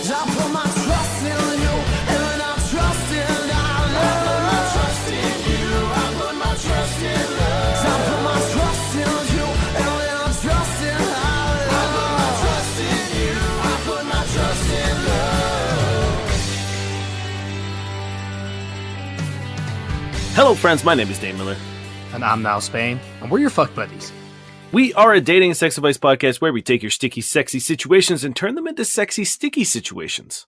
I put my trust in you, and I trust in our love. I put my trust in you, I put my trust in love. I put my trust in you, and I trust in our love. I put my trust in you, I put my trust in love. Hello, friends. My name is Dave Miller. And I'm Niall Spain, and we're your fuck buddies. We are a dating and sex advice podcast where we take your sticky, sexy situations and turn them into sexy, sticky situations.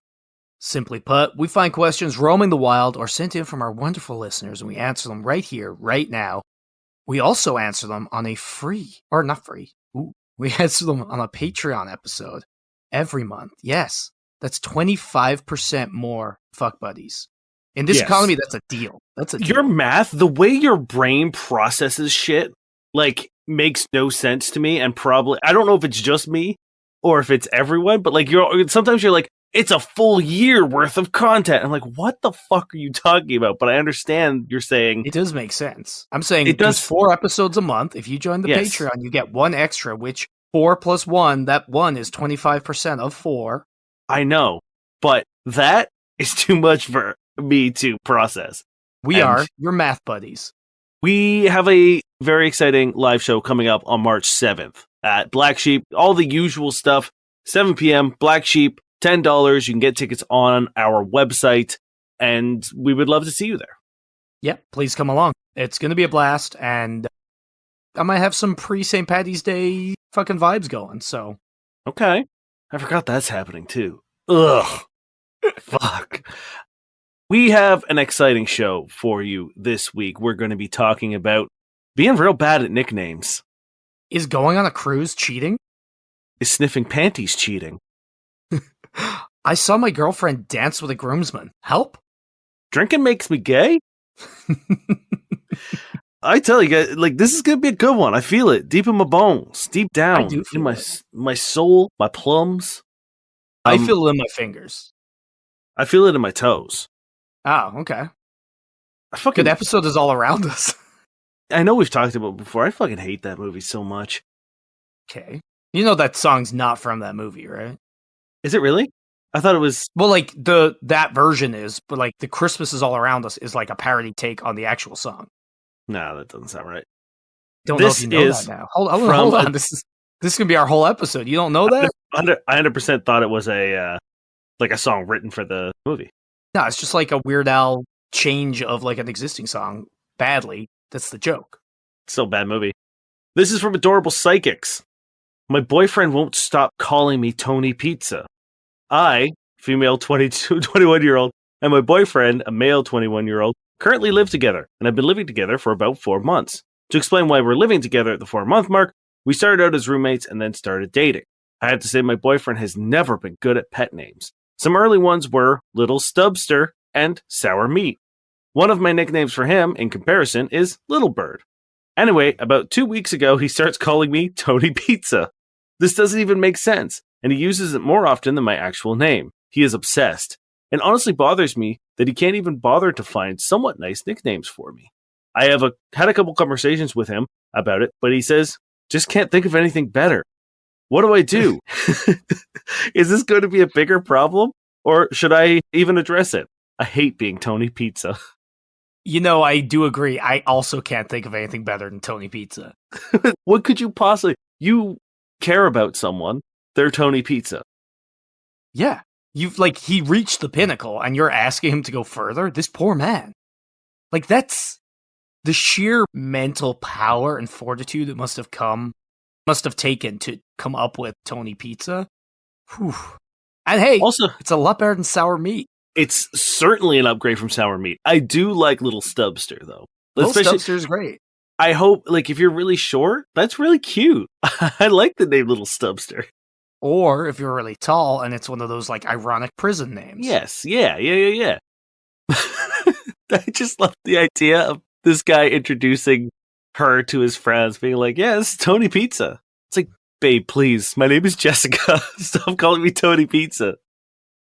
Simply put, we find questions roaming the wild or sent in from our wonderful listeners, and we answer them right here, right now. We also answer them on a we answer them on a Patreon episode every month. Yes, that's 25% more fuck buddies. In this economy, that's a deal. Your math, the way your brain processes shit, like, makes no sense to me, and probably, I don't know if it's just me or if it's everyone, but like, sometimes you're like, it's a full year worth of content. I'm like, what the fuck are you talking about? But I understand you're saying it does make sense. I'm saying it does 4 episodes a month. If you join the Patreon, you get 1 extra, which 4 plus 1, that 1 is 25% of 4. I know, but that is too much for me to process. We are your math buddies. We have a very exciting live show coming up on March 7th at Black Sheep. All the usual stuff, 7 p.m., Black Sheep, $10. You can get tickets on our website, and we would love to see you there. Yep, please come along. It's going to be a blast, and I might have some pre-St. Paddy's Day fucking vibes going, so. Okay. I forgot that's happening, too. Ugh. Fuck. We have an exciting show for you this week. We're going to be talking about being real bad at nicknames. Is going on a cruise cheating? Is sniffing panties cheating? I saw my girlfriend dance with a groomsman. Help? Drinking makes me gay? I tell you guys, like, this is going to be a good one. I feel it deep in my bones, deep down in my soul, my plums. I feel it in my fingers. I feel it in my toes. Oh, okay. Good episode is all around us. I know we've talked about it before. I fucking hate that movie so much. Okay. You know that song's not from that movie, right? Is it really? I thought it was... Well, like, that version is, but, like, the Christmas is all around us is, like, a parody take on the actual song. No, that doesn't sound right. Don't know if you know that now. Hold on. This is going to be our whole episode. You don't know that? I 100% thought it was a song written for the movie. No, it's just like a Weird Al change of like an existing song badly. That's the joke. Still a bad movie. This is from Adorable Psychics. My boyfriend won't stop calling me Tony Pizza. I, female 21-year-old, and my boyfriend, a male 21-year-old, currently live together, and have been living together for about 4 months. To explain why we're living together at the 4-month mark, we started out as roommates and then started dating. I have to say my boyfriend has never been good at pet names. Some early ones were Little Stubster and Sour Meat. One of my nicknames for him, in comparison, is Little Bird. Anyway, about 2 weeks ago, he starts calling me Tony Pizza. This doesn't even make sense, and he uses it more often than my actual name. He is obsessed. It honestly bothers me that he can't even bother to find somewhat nice nicknames for me. I have had a couple conversations with him about it, but he says, just can't think of anything better. What do I do? Is this going to be a bigger problem? Or should I even address it? I hate being Tony Pizza. You know, I do agree. I also can't think of anything better than Tony Pizza. What could you possibly... You care about someone, they're Tony Pizza. Yeah. He reached the pinnacle, and you're asking him to go further? This poor man. Like, that's... The sheer mental power and fortitude that must have taken to come up with Tony Pizza. Whew. And hey, also, it's a lot better than Sour Meat. It's certainly an upgrade from Sour Meat. I do like Little Stubster, though. Little Stubster's great. I hope, like, if you're really short, that's really cute. I like the name Little Stubster. Or if you're really tall and it's one of those, like, ironic prison names. Yes, yeah. I just love the idea of this guy introducing her to his friends, being like, yeah, this is Tony Pizza. It's like, babe, please, my name is Jessica. Stop calling me Tony Pizza.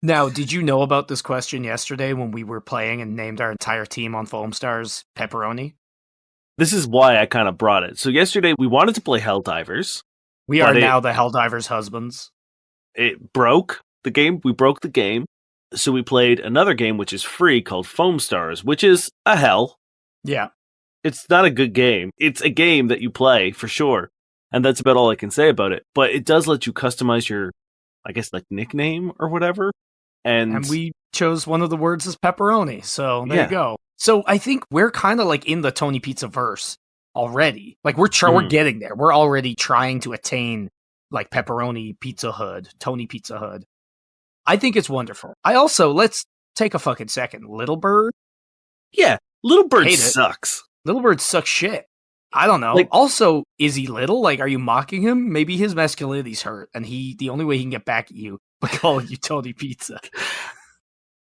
Now, did you know about this question yesterday when we were playing and named our entire team on Foam Stars Pepperoni? This is why I kind of brought it. So yesterday we wanted to play Helldivers. We are now the Helldivers husbands. It broke the game. We broke the game. So we played another game, which is free, called Foam Stars, which is a hell. Yeah. It's not a good game. It's a game that you play, for sure. And that's about all I can say about it. But it does let you customize your, I guess, like, nickname or whatever. And we chose one of the words as pepperoni. So there Yeah. you go. So I think we're kind of like in the Tony Pizza verse already. Like we're getting there. We're already trying to attain like pepperoni Pizza Hood, Tony Pizza Hood. I think it's wonderful. Let's take a fucking second. Little Bird? yeah, Little Bird Hate it. sucks. Little Bird sucks shit. I don't know. Like- Also, is he little? Like, are you mocking him? Maybe his masculinity's hurt, and the only way he can get back at you by calling you Tony Pizza.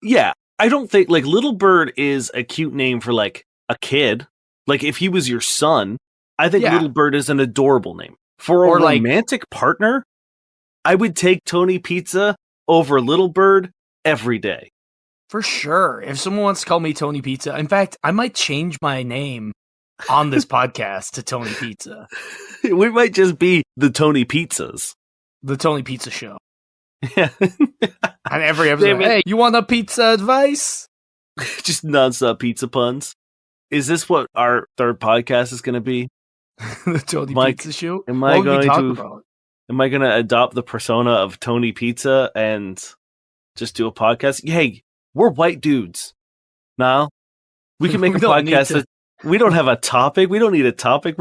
Yeah, I don't think, like, Little Bird is a cute name for, like, a kid. Like, if he was your son, I think Yeah. Little Bird is an adorable name. For a Or, like- romantic partner, I would take Tony Pizza over Little Bird every day. For sure. If someone wants to call me Tony Pizza, in fact, I might change my name on this podcast to Tony Pizza. We might just be the Tony Pizzas. The Tony Pizza Show. Yeah. And every episode, Damn it. hey, you want a pizza advice? Just nonstop pizza puns. Is this what our third podcast is going to be? The Tony Mike, Pizza Show? am What I would we going talk to- about? Am I going to adopt the persona of Tony Pizza and just do a podcast? Hey, we're white dudes. Now, we can make We a don't need podcast. to- That, we don't have a topic. We don't need a topic.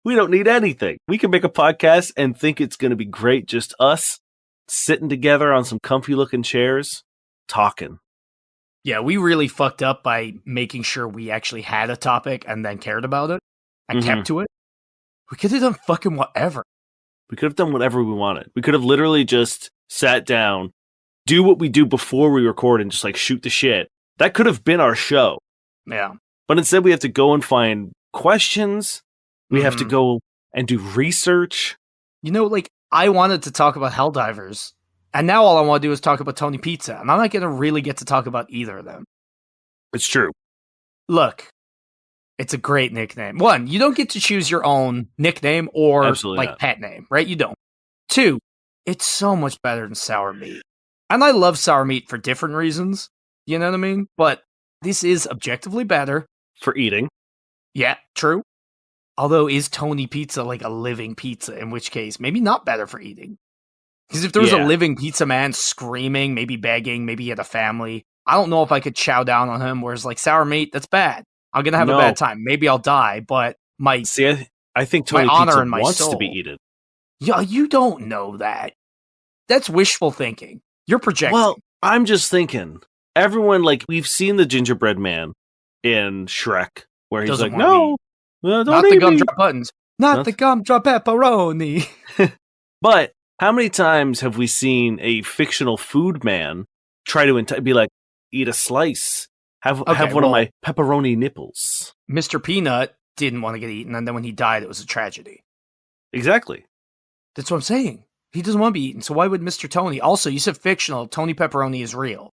We don't need anything. We can make a podcast and think it's going to be great. Just us sitting together on some comfy looking chairs, talking. Yeah, we really fucked up by making sure we actually had a topic and then cared about it and Mhm. kept to it. We could have done fucking whatever. We could have done whatever we wanted. We could have literally just sat down, do what we do before we record and just like shoot the shit. That could have been our show. Yeah. But instead we have to go and find questions. We have to Mhm. go and do research. You know, like, I wanted to talk about Helldivers, and now all I want to do is talk about Tony Pizza, and I'm not going to really get to talk about either of them. It's true. Look, it's a great nickname. One, you don't get to choose your own nickname or Absolutely like not. pet name, right? You don't. Two, it's so much better than sour meat. And I love sour meat for different reasons, you know what I mean? But this is objectively better. For eating. Yeah, true. Although, is Tony Pizza like a living pizza? In which case, maybe not better for eating. Because if there was Yeah. a living pizza man screaming, maybe begging, maybe he had a family, I don't know if I could chow down on him. Whereas, like, sour meat, that's bad. I'm gonna have No. a bad time. Maybe I'll die, but my See, I think My Tony honor Pizza and my wants soul. to be eaten. yeah, you don't know that. That's wishful thinking. You're projecting. Well, I'm just thinking. Everyone, like, we've seen the gingerbread man in Shrek, where he's Doesn't like, wanna no, don't not eat the me." gumdrop buttons. Not Not- the gumdrop pepperoni. But how many times have we seen a fictional food man try to be like, eat a slice, have Okay, one well- of my pepperoni nipples? Mr. Peanut didn't want to get eaten, and then when he died, it was a tragedy. Exactly. That's what I'm saying. He doesn't want to be eaten, so why would Mr. Tony? Also, you said fictional. Tony Pepperoni is real.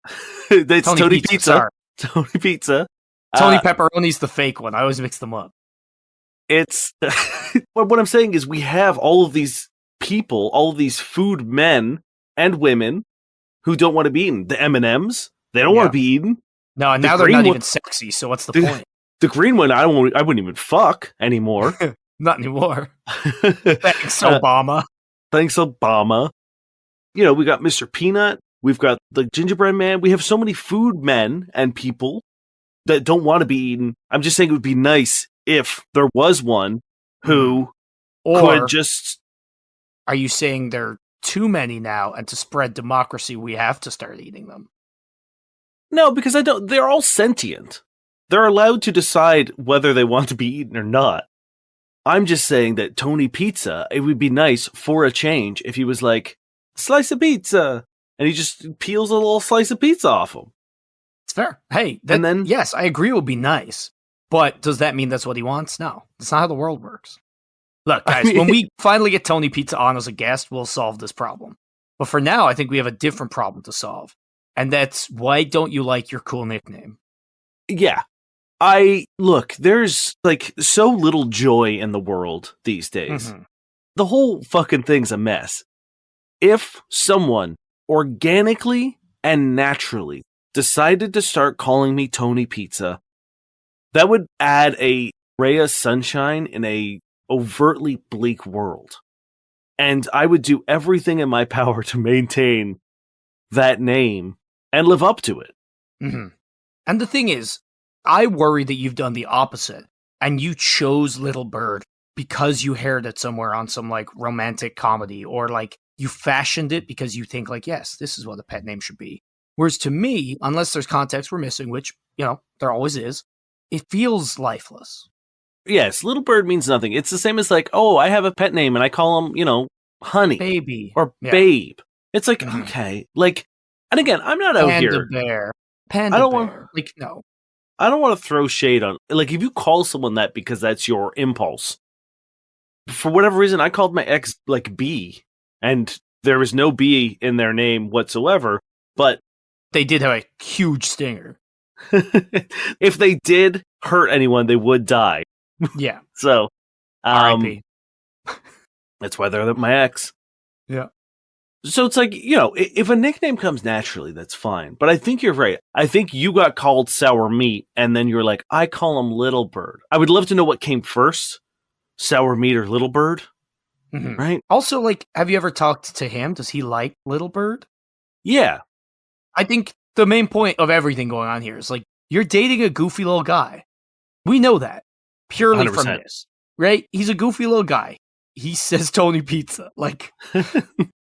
That's Tony Pizza. sorry. Tony Pizza. Tony Uh, Pepperoni's the fake one. I always mix them up. It's what I'm saying is we have all of these people, all of these food men and women who don't want to be eaten. The M&Ms, they don't Yeah. want to be eaten. No, and the now they're green not one- even sexy, so what's the The- point? The green one, I wouldn't even fuck anymore. Not anymore. Thanks, Obama. Thanks, Obama. You know, we got Mr. Peanut. We've got the gingerbread man. We have so many food men and people that don't want to be eaten. I'm just saying it would be nice if there was one who Or could just. are you saying there are too many now, and to spread democracy, we have to start eating them? No, because I don't. They're all sentient. They're allowed to decide whether they want to be eaten or not. I'm just saying that Tony Pizza, it would be nice for a change if he was like, slice of pizza. And he just peels a little slice of pizza off him. It's fair. Hey, And then- yes, I agree it would be nice. But does that mean that's what he wants? No. That's not how the world works. Look, I guys, mean- when we finally get Tony Pizza on as a guest, we'll solve this problem. But for now, I think we have a different problem to solve. And that's, why don't you like your cool nickname? Yeah. Look, there's like so little joy in the world these days. Mhm. The whole fucking thing's a mess. If someone organically and naturally decided to start calling me Tony Pizza, that would add a ray of sunshine in a overtly bleak world. And I would do everything in my power to maintain that name and live up to it. Mm-hmm. And the thing is, I worry that you've done the opposite and you chose Little Bird because you heard it somewhere on some like romantic comedy, or like you fashioned it because you think like, yes, this is what a pet name should be. Whereas to me, unless there's context we're missing, which, you know, there always is, it feels lifeless. Yes, Little Bird means nothing. It's the same as like, oh, I have a pet name and I call him, you know, Honey. Baby. Or Yeah. Babe. It's like, Mhm. okay. Like, and again, I'm not out Panda here. Bear. Panda I don't Bear. want- Like, no. I don't want to throw shade on, like, if you call someone that because that's your impulse, for whatever reason, I called my ex like B, and there was no B in their name whatsoever. But They did have a huge stinger. if they did hurt anyone, they would die. Yeah. So, R.I.P. that's why they're my ex. Yeah. So it's like, you know, if a nickname comes naturally, that's fine. But I think you're right. I think you got called Sour Meat, and then you're like, I call him Little Bird. I would love to know what came first, Sour Meat or Little Bird, Mhm. right? Also, like, have you ever talked to him? Does he like Little Bird? Yeah. I think the main point of everything going on here is like, you're dating a goofy little guy. We know that purely from 100%. this, right? He's a goofy little guy. He says Tony Pizza. Like,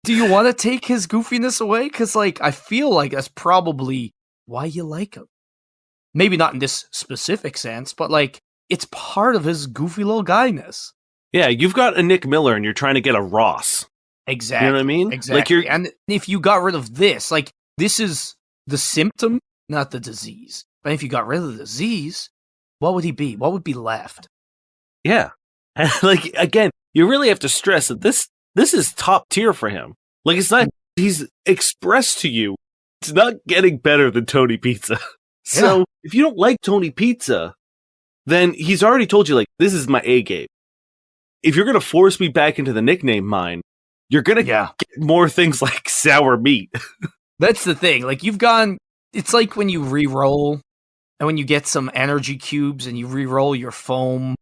do you want to take his goofiness away? Because, like, I feel like that's probably why you like him. Maybe not in this specific sense, but like, it's part of his goofy little guyness. Yeah, you've got a Nick Miller and you're trying to get a Ross. Exactly. You know what I mean? Exactly. Like you're, And if you got rid of this, like, this is the symptom, not the disease. But if you got rid of the disease, what would he be? What would be left? yeah. And like, again, you really have to stress that this is top tier for him. Like, it's not, he's expressed to you, it's not getting better than Tony Pizza. So if you don't like Tony Pizza, then he's already told you, like, this is my A game. If you're going to force me back into the nickname mine, you're going to Yeah. get more things like Sour Meat. That's the thing. Like, you've gone, it's like when you re-roll and when you get some energy cubes and you re-roll your foam.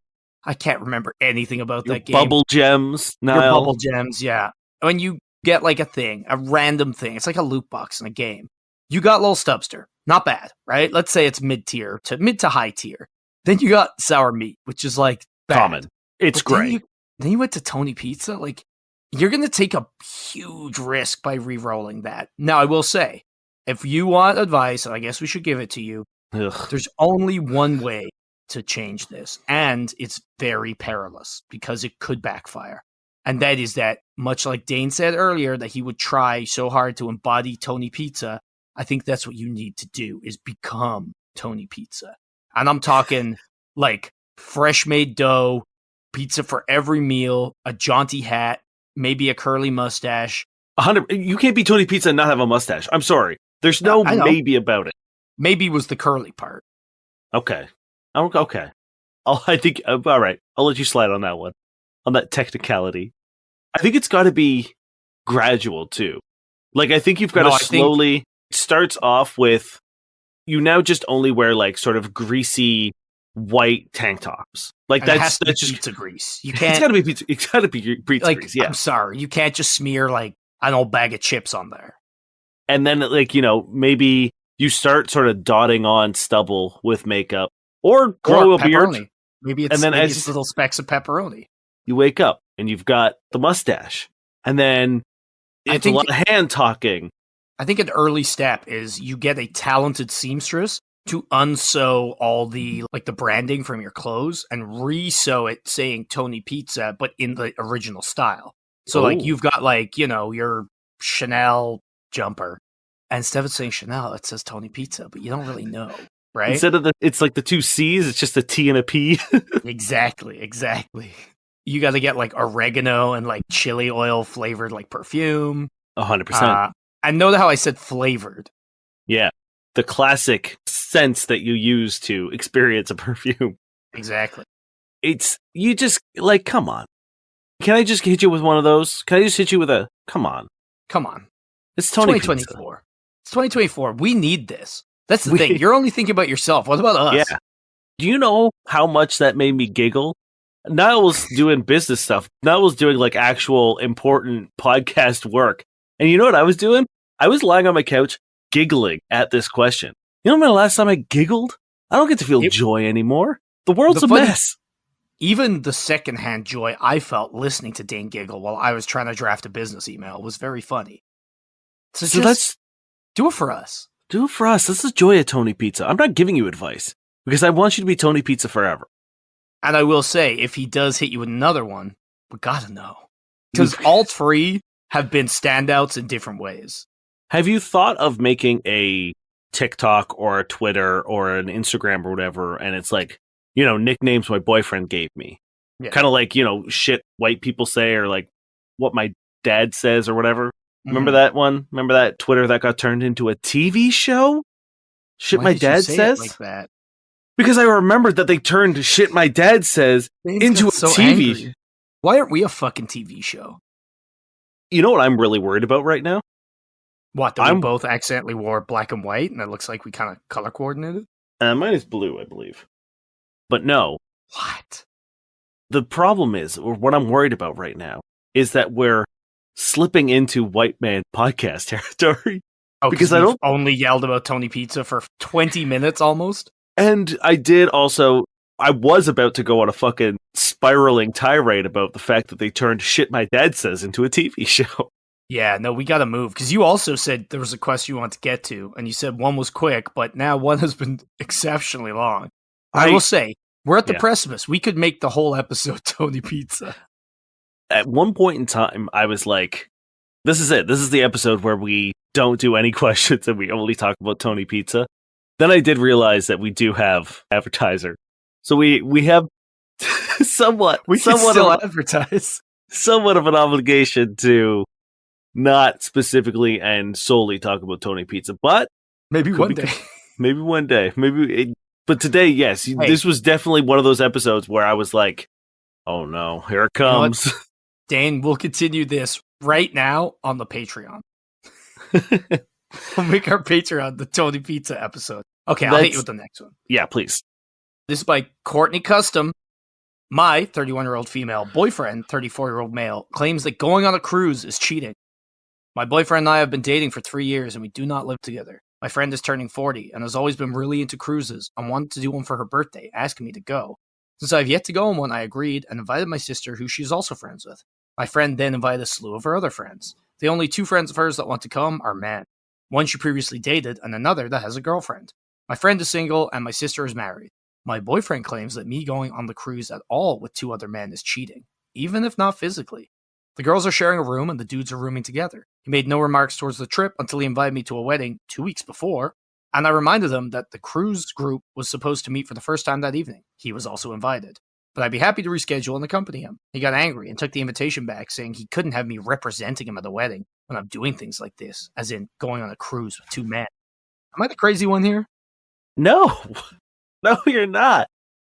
I can't remember anything about Your that game. Bubble Gems, Your Niall. bubble gems, yeah. When you get like a thing, a random thing, it's like a loot box in a game. You got Lil Stubster, not bad, right? Let's say it's mid to high tier. Then you got Sour Meat, which is like bad. Common. It's But great. Then you went to Tony Pizza. Like, you're gonna take a huge risk by re-rolling that. Now, I will say, if you want advice, and I guess we should give it to you, Ugh. there's only one way to change this, and it's very perilous because it could backfire. And that is that, much like Dane said earlier, that he would try so hard to embody Tony Pizza. I think that's what you need to do, is become Tony Pizza. And I'm talking like fresh made dough, pizza for every meal, a jaunty hat, maybe a curly mustache. 100. You can't be Tony Pizza and not have a mustache. I'm sorry. There's no I know. maybe about it. Maybe was the curly part. Okay. Okay. I think, all right. I'll let you slide on that one, on that technicality. I think it's got to be gradual too. Like, I think you've got No, I to think- slowly, it starts off with, you now just only wear like sort of greasy white tank tops. Like And it has that's to be just, pizza grease. You it's can't, got to be pizza. It's got to be pizza like, grease. Yeah. I'm sorry, you can't just smear like an old bag of chips on there. And then like, you know, maybe you start sort of dotting on stubble with makeup or grow Or a beard. pepperoni. Maybe it's, And then maybe as- it's little specks of pepperoni. You wake up and you've got the mustache, and then I it's a think- lot of hand talking. I think an early step is you get a talented seamstress to unsew all the like the branding from your clothes and re-sew it saying Tony Pizza, but in the original style. So like Ooh. you've got like, you know, your Chanel jumper. And instead of saying Chanel, it says Tony Pizza, but you don't really know, right? Instead of it's like the two C's, it's just a T and a P. Exactly. You got to get like oregano and like chili oil flavored like perfume. 100%. And note how I said flavored. Yeah. The classic sense that you use to experience a perfume. Exactly. It's, you just, like, come on. Can I just hit you with one of those? Can I just hit you with a, come on. Come on. It's Tony Pizza. 2024. It's 2024. We need this. That's the thing. You're only thinking about yourself. What about us? Yeah. Do you know how much that made me giggle? Niall was doing business stuff. Niall was doing like actual important podcast work. And you know what I was doing? I was lying on my couch giggling at this question. You know when the last time I giggled? I don't get to feel joy animore. The world's a mess. Even the secondhand joy I felt listening to Dane giggle while I was trying to draft a business email was very funny. So let's do it for us. Do it for us. That's the joy of Tony Pizza. I'm not giving you advice because I want you to be Tony Pizza forever. And I will say, if he does hit you with another one, we gotta know. Because all three have been standouts in different ways. Have you thought of making a TikTok or a Twitter or an Instagram or whatever, and it's like, you know, nicknames my boyfriend gave me? Yeah. Kind of like, you know, shit white people say or like what my dad says or whatever. Remember that one? Remember that Twitter that got turned into a TV show? Shit my dad says? Like that? Because I remembered that they turned shit my dad says into a TV. Angry. Why aren't we a fucking TV show? You know what I'm really worried about right now? What, that we both accidentally wore black and white and it looks like we kind of color coordinated? Mine is blue, I believe. But no. What? The problem is, or what I'm worried about right now, is that we're slipping into white man podcast territory. Oh, because I don't only yelled about Tony Pizza for 20 minutes almost. And I was about to go on a fucking spiraling tirade about the fact that they turned shit my dad says into a TV show. Yeah, no, we gotta move. Because you also said there was a question you wanted to get to, and you said one was quick, but now one has been exceptionally long. I will say, we're at the precipice. We could make the whole episode Tony Pizza. At one point in time, I was like, this is it. This is the episode where we don't do any questions and we only talk about Tony Pizza. Then I did realize that we do have advertiser. So we have somewhat advertise. Somewhat of an obligation to not specifically and solely talk about Tony Pizza, but maybe one day. Maybe one day. But today, yes, this was definitely one of those episodes where I was like, oh no, here it comes. You know Dane, we'll continue this right now on the Patreon. We'll make our Patreon the Tony Pizza episode. Okay, I'll hit you with the next one. Yeah, please. This is by Courtney Custom. My 31-year-old female boyfriend, 34-year-old male, claims that going on a cruise is cheating. My boyfriend and I have been dating for 3 years and we do not live together. My friend is turning 40 and has always been really into cruises and wanted to do one for her birthday, asking me to go. Since I have yet to go on one, I agreed and invited my sister, who she is also friends with. My friend then invited a slew of her other friends. The only 2 friends of hers that want to come are men. One she previously dated and another that has a girlfriend. My friend is single and my sister is married. My boyfriend claims that me going on the cruise at all with 2 other men is cheating, even if not physically. The girls are sharing a room and the dudes are rooming together. He made no remarks towards the trip until he invited me to a wedding 2 weeks before, and I reminded him that the cruise group was supposed to meet for the first time that evening. He was also invited. But I'd be happy to reschedule and accompany him. He got angry and took the invitation back, saying he couldn't have me representing him at the wedding when I'm doing things like this, as in going on a cruise with 2 men. Am I the crazy one here? No. No, you're not.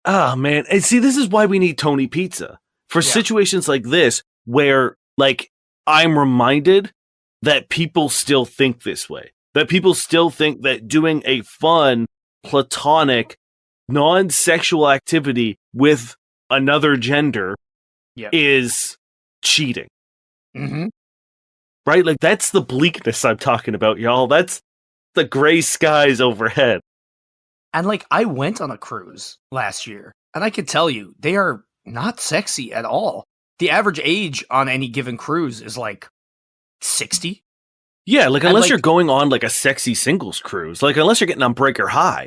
Oh, man. And see, this is why we need Tony Pizza. For situations like this, where, like, I'm reminded that people still think this way. That people still think that doing a fun, platonic, non-sexual activity with another gender is cheating. Mm-hmm. Right? Like, that's the bleakness I'm talking about, y'all. That's the gray skies overhead. And, like, I went on a cruise last year, and I can tell you, they are not sexy at all. The average age on any given cruise is, like, 60. Yeah, like, unless you're going on, like, a sexy singles cruise, like, unless you're getting on Breaker High,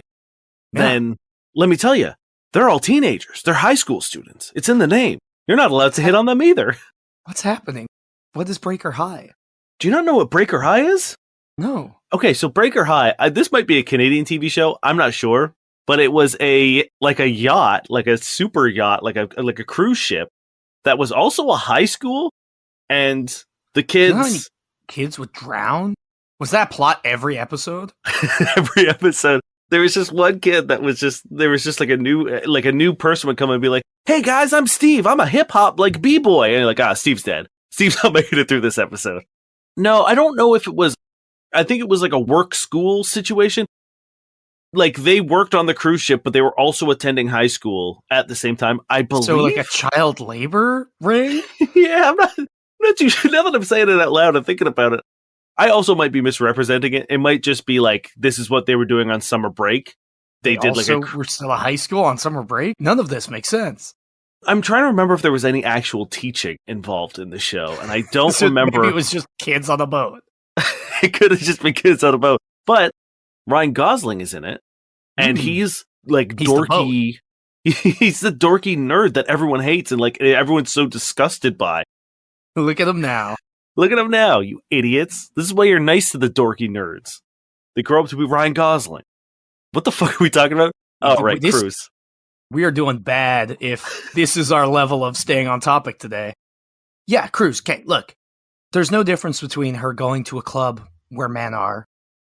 then, let me tell you, they're all teenagers. They're high school students. It's in the name. You're not allowed to hit on them either. What's happening? What is Breaker High? Do you not know what Breaker High is? No. Okay, so Breaker High, this might be a Canadian TV show. I'm not sure. But it was a yacht, like a super yacht, like a cruise ship that was also a high school. And the kids... You know how many kids would drown? Was that plot every episode? Every episode. There was just one kid that was just... There was just like a new person would come and be like, hey guys, I'm Steve. I'm a hip-hop like B-boy. And you're like, Steve's dead. Steve's not making it through this episode. No, I don't know if it was. I think it was like a work school situation. Like they worked on the cruise ship, but they were also attending high school at the same time. I believe. So like a child labor ring? Yeah, I'm not too sure. Now that I'm saying it out loud and thinking about it, I also might be misrepresenting it. It might just be like this is what they were doing on summer break. They did also, like we're still at high school on summer break. None of this makes sense. I'm trying to remember if there was any actual teaching involved in the show, and I don't So remember. maybe it was just kids on a boat. It could have just been kids on a boat. But Ryan Gosling is in it, and Mm. he's like He's the dorky. He's the dorky nerd that everyone hates and like everyone's so disgusted by. Look at him now. Look at him now, you idiots. This is why you're nice to the dorky nerds. They grow up to be Ryan Gosling. What the fuck are we talking about? Oh, right, Cruise. We are doing bad if this is our level of staying on topic today. Yeah, Cruise. Okay, look. There's no difference between her going to a club where men are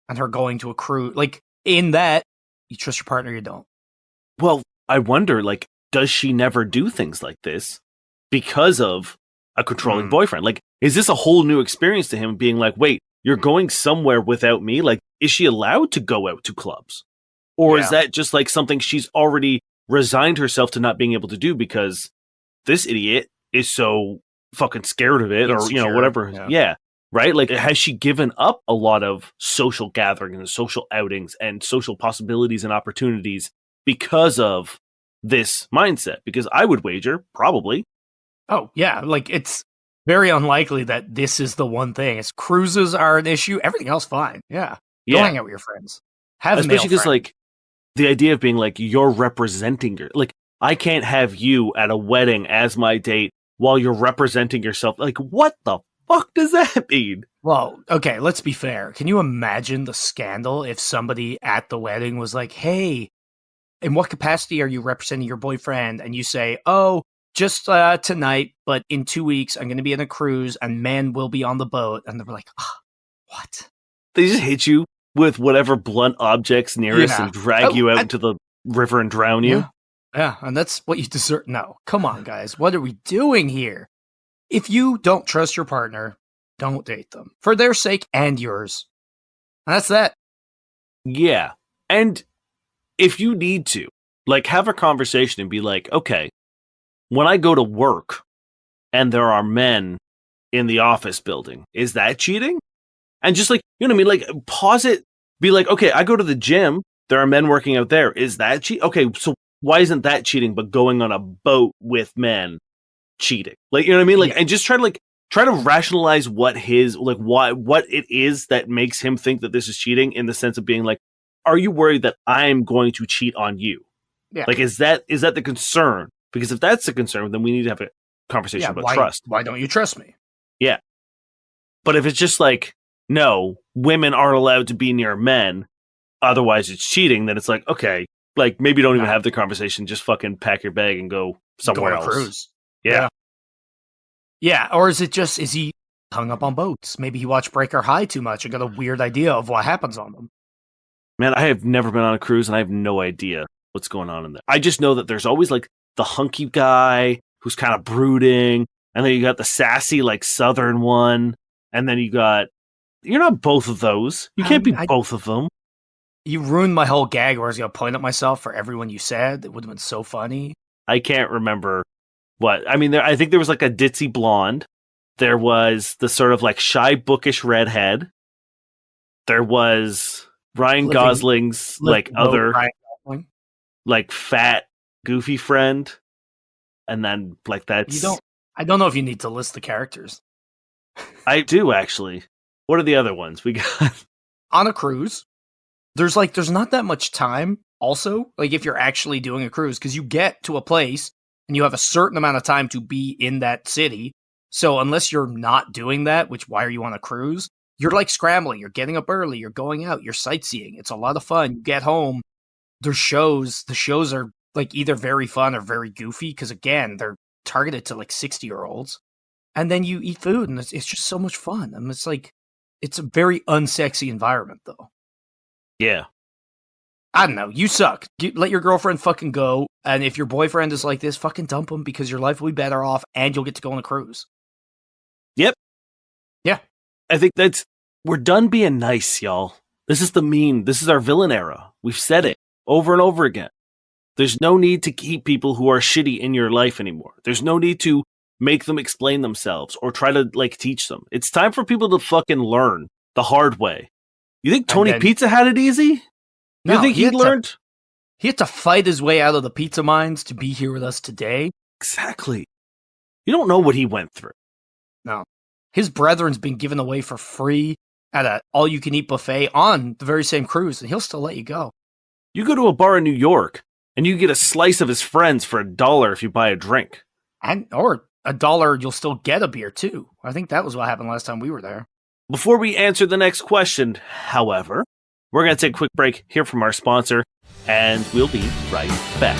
and her going to a cruise. Like, in that, you trust your partner, you don't. Well, I wonder, like, does she never do things like this because of a controlling boyfriend? Like, is this a whole new experience to him being like, wait, you're going somewhere without me? Like, is she allowed to go out to clubs? Or is that just like something she's already resigned herself to not being able to do because this idiot is so fucking scared of it or, you know, whatever. Yeah. Right? Like, has she given up a lot of social gatherings and social outings and social possibilities and opportunities because of this mindset? Because I would wager, probably. Oh, yeah. Like, it's very unlikely that this is the one thing. It's cruises are an issue. Everything else, fine. Yeah. Go hang out with your friends. Have especially because, like, the idea of being like, you're representing your, like, I can't have you at a wedding as my date while you're representing yourself. Like, what the fuck does that mean? Well, okay, let's be fair. Can you imagine the scandal if somebody at the wedding was like, hey, in what capacity are you representing your boyfriend? And you say, oh, just tonight, but in 2 weeks, I'm going to be on a cruise and men will be on the boat. And they're like, what? They just hit you with whatever blunt objects nearest and drag you out into the river and drown you. Yeah, and that's what you deserve. No, come on, guys. What are we doing here? If you don't trust your partner, don't date them. For their sake and yours. And that's that. Yeah. And if you need to, like, have a conversation and be like, okay, when I go to work and there are men in the office building, is that cheating? And just like, you know what I mean? Like, pause it. Be like, okay, I go to the gym. There are men working out there. Is that cheating? Okay, so why isn't that cheating? But going on a boat with men, cheating? Like, you know what I mean? Like, and just try to rationalize what it is that makes him think that this is cheating, in the sense of being like, are you worried that I'm going to cheat on you? Yeah. Like, is that the concern? Because if that's the concern, then we need to have a conversation about trust. Why don't you trust me? Yeah. But if it's just like, no, women aren't allowed to be near men, otherwise it's cheating, then it's like, okay, like, maybe don't even have the conversation, just fucking pack your bag and go somewhere else. Cruise. Yeah. Yeah, or is he hung up on boats? Maybe he watched Breaker High too much and got a weird idea of what happens on them. Man, I have never been on a cruise and I have no idea what's going on in there. I just know that there's always like the hunky guy who's kind of brooding, and then you got the sassy, like, southern one, and then you're not both of those. You can't be both of them. You ruined my whole gag where I was going to point at myself for everyone you said. It would have been so funny. I can't remember what. I mean, I think there was like a ditzy blonde. There was the sort of like shy, bookish redhead. There was Ryan Gosling's like other, like, fat, goofy friend. And then, like, that's... I don't know if you need to list the characters. I do, actually. What are the other ones we got? On a cruise, there's not that much time also, like, if you're actually doing a cruise, because you get to a place and you have a certain amount of time to be in that city. So unless you're not doing that, which why are you on a cruise? You're like scrambling, you're getting up early, you're going out, you're sightseeing. It's a lot of fun. You get home, the shows are like either very fun or very goofy, because again, they're targeted to like 60-year-olds. And then you eat food and it's just so much fun. And it's like, it's a very unsexy environment though. Yeah. I don't know. You suck. Let your girlfriend fucking go. And if your boyfriend is like this, fucking dump him, because your life will be better off and you'll get to go on a cruise. Yep. Yeah. I think we're done being nice, y'all. This is the meme. This is our villain era. We've said it over and over again. There's no need to keep people who are shitty in your life anymore. There's no need to make them explain themselves or try to teach them. It's time for people to fucking learn the hard way. You think Tony Pizza had it easy? You think he learned? He had to fight his way out of the pizza mines to be here with us today. Exactly. You don't know what he went through. No. His brethren's been given away for free at an all-you-can-eat buffet on the very same cruise, and he'll still let you go. You go to a bar in New York, and you get a slice of his friends for $1 if you buy a drink. Or $1, you'll still get a beer, too. I think that was what happened last time we were there. Before we answer the next question, however, we're going to take a quick break, hear from our sponsor, and we'll be right back.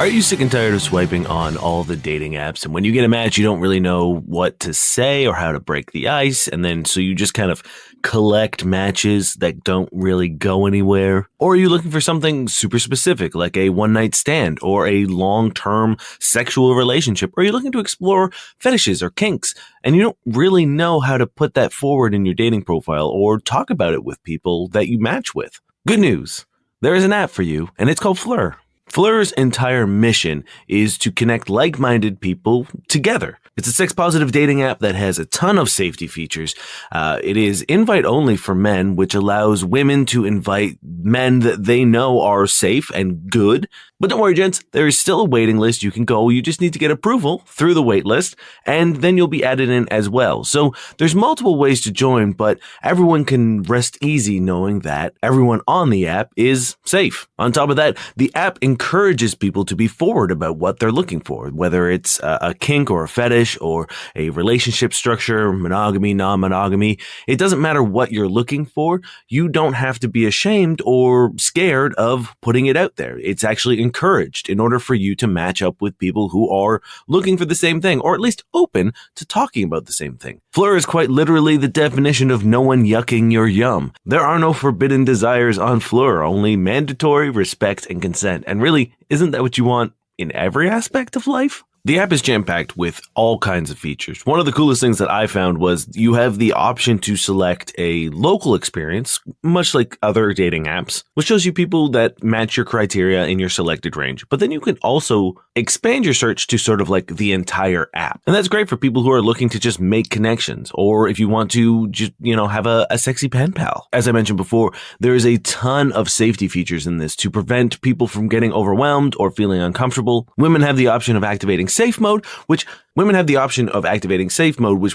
Are you sick and tired of swiping on all the dating apps? And when you get a match, you don't really know what to say or how to break the ice. And then so you just kind of collect matches that don't really go anywhere. Or are you looking for something super specific, like a one-night stand or a long-term sexual relationship? Or are you looking to explore fetishes or kinks and you don't really know how to put that forward in your dating profile or talk about it with people that you match with? Good news. There is an app for you, and it's called Fleur. Fleur's entire mission is to connect like-minded people together. It's a sex-positive dating app that has a ton of safety features. It is invite-only for men, which allows women to invite men that they know are safe and good. But don't worry, gents, there is still a waiting list. You can go. You just need to get approval through the wait list, and then you'll be added in as well. So there's multiple ways to join, but everyone can rest easy knowing that everyone on the app is safe. On top of that, the app encourages people to be forward about what they're looking for, whether it's a kink or a fetish or a relationship structure, monogamy, non-monogamy. It doesn't matter what you're looking for. You don't have to be ashamed or scared of putting it out there. It's actually encouraged in order for you to match up with people who are looking for the same thing, or at least open to talking about the same thing. Fleur is quite literally the definition of no one yucking your yum. There are no forbidden desires on Fleur, only mandatory respect and consent. And really, isn't that what you want in every aspect of life? The app is jam-packed with all kinds of features. One of the coolest things that I found was you have the option to select a local experience, much like other dating apps, which shows you people that match your criteria in your selected range. But then you can also expand your search to sort of like the entire app. And that's great for people who are looking to just make connections, or if you want to just, have a sexy pen pal. As I mentioned before, there is a ton of safety features in this to prevent people from getting overwhelmed or feeling uncomfortable. Women have the option of activating safe mode, which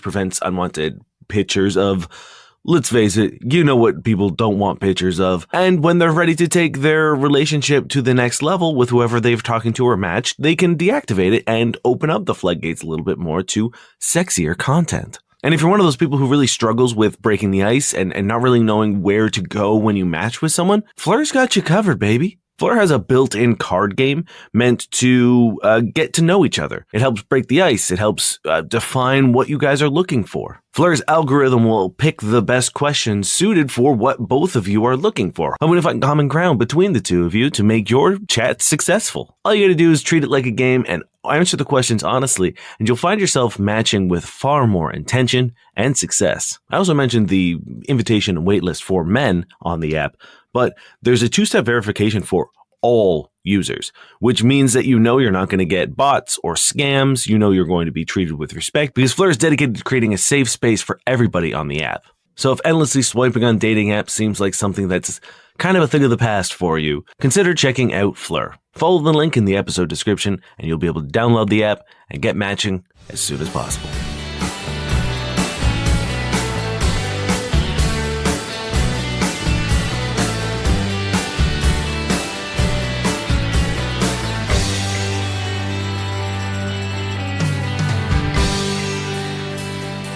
prevents unwanted pictures of, let's face it, you know what people don't want pictures of. And when they're ready to take their relationship to the next level with whoever they've talking to or matched, they can deactivate it and open up the floodgates a little bit more to sexier content. And if you're one of those people who really struggles with breaking the ice and not really knowing where to go when you match with someone, Fleur's got you covered, baby. Fleur has a built-in card game meant to get to know each other. It helps break the ice. It helps define what you guys are looking for. Fleur's algorithm will pick the best questions suited for what both of you are looking for. I'm going to find common ground between the two of you to make your chat successful. All you got to do is treat it like a game and answer the questions honestly, and you'll find yourself matching with far more intention and success. I also mentioned the invitation and waitlist for men on the app, but there's a two-step verification for all users, which means that you're not going to get bots or scams. You're going to be treated with respect because Fleur is dedicated to creating a safe space for everybody on the app. So if endlessly swiping on dating apps seems like something that's kind of a thing of the past for you, consider checking out Fleur. Follow the link in the episode description and you'll be able to download the app and get matching as soon as possible.